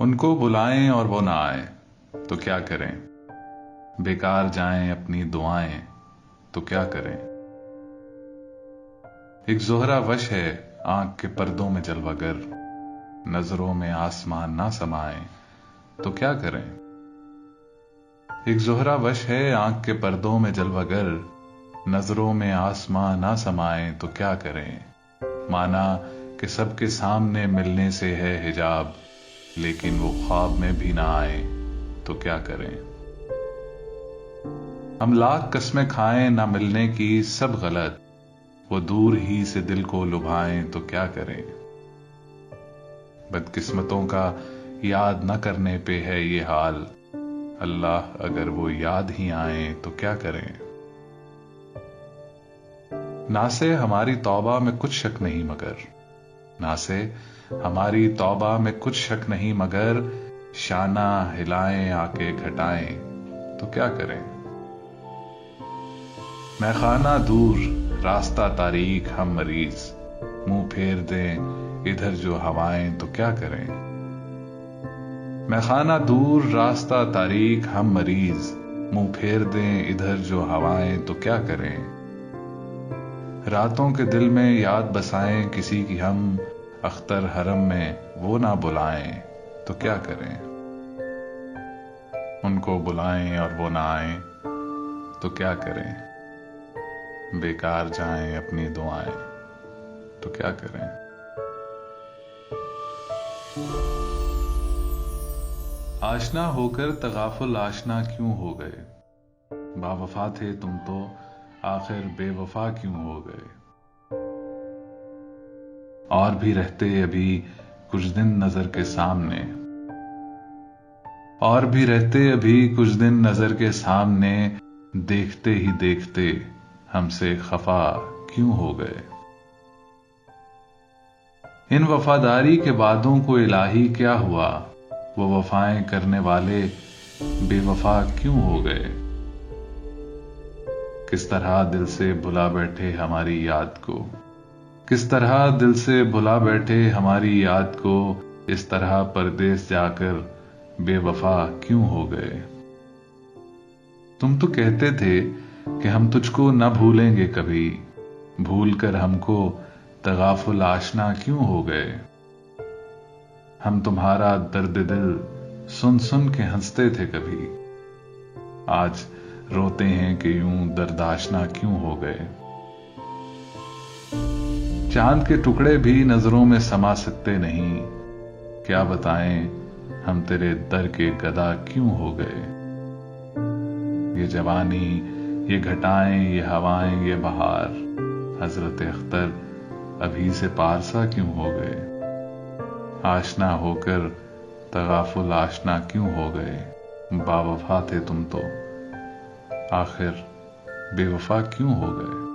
ان کو بلائیں اور وہ نہ آئے تو کیا کریں؟ بیکار جائیں اپنی دعائیں تو کیا کریں؟ ایک زہرہ وش ہے آنکھ کے پردوں میں جلوہ گر، نظروں میں آسمان نہ سمائیں تو کیا کریں؟ ایک زہرہ وش ہے آنکھ کے پردوں میں جلوہ گر، نظروں میں آسمان نہ سمائیں تو کیا کریں؟ مانا کہ سب کے سامنے ملنے سے ہے حجاب، لیکن وہ خواب میں بھی نہ آئے تو کیا کریں؟ ہم لاکھ قسمیں کھائیں نہ ملنے کی سب غلط، وہ دور ہی سے دل کو لبھائیں تو کیا کریں؟ بدقسمتوں کا یاد نہ کرنے پہ ہے یہ حال، اللہ اگر وہ یاد ہی آئیں تو کیا کریں؟ ناسے ہماری توبہ میں کچھ شک نہیں مگر، ناسے ہماری توبہ میں کچھ شک نہیں مگر، شانہ ہلائیں آ کے گھٹائیں تو کیا کریں؟ میخانہ دور راستہ تاریک ہم مریض، منہ پھیر دیں ادھر جو ہوائیں تو کیا کریں؟ میخانہ دور راستہ تاریک ہم مریض، منہ پھیر دیں ادھر جو ہوائیں تو کیا کریں؟ راتوں کے دل میں یاد بسائیں کسی کی ہم، اختر حرم میں وہ نہ بلائیں تو کیا کریں؟ ان کو بلائیں اور وہ نہ آئیں تو کیا کریں؟ بیکار جائیں اپنی دعائیں تو کیا کریں؟ آشنا ہو کر تغافل آشنا کیوں ہو گئے، با وفا تھے تم تو آخر بے وفا کیوں ہو گئے؟ اور بھی رہتے ابھی کچھ دن نظر کے سامنے، اور بھی رہتے ابھی کچھ دن نظر کے سامنے، دیکھتے ہی دیکھتے ہم سے خفا کیوں ہو گئے؟ ان وفاداری کے وعدوں کو الہی کیا ہوا، وہ وفائیں کرنے والے بے وفا کیوں ہو گئے؟ کس طرح دل سے بھلا بیٹھے ہماری یاد کو، کس طرح دل سے بھلا بیٹھے ہماری یاد کو، اس طرح پردیس جا کر بے وفا کیوں ہو گئے؟ تم تو کہتے تھے کہ ہم تجھ کو نہ بھولیں گے کبھی، بھول کر ہم کو تغافل آشنا کیوں ہو گئے؟ ہم تمہارا درد دل سن سن کے ہنستے تھے کبھی، آج روتے ہیں کہ یوں درد آشنا کیوں ہو گئے؟ چاند کے ٹکڑے بھی نظروں میں سما سکتے نہیں، کیا بتائیں ہم تیرے در کے گدا کیوں ہو گئے؟ یہ جوانی، یہ گھٹائیں، یہ ہوائیں، یہ بہار، حضرت اختر ابھی سے پارسا کیوں ہو گئے؟ آشنا ہو کر تغافل آشنا کیوں ہو گئے؟ با وفا تھے تم تو آخر بے وفا کیوں ہو گئے؟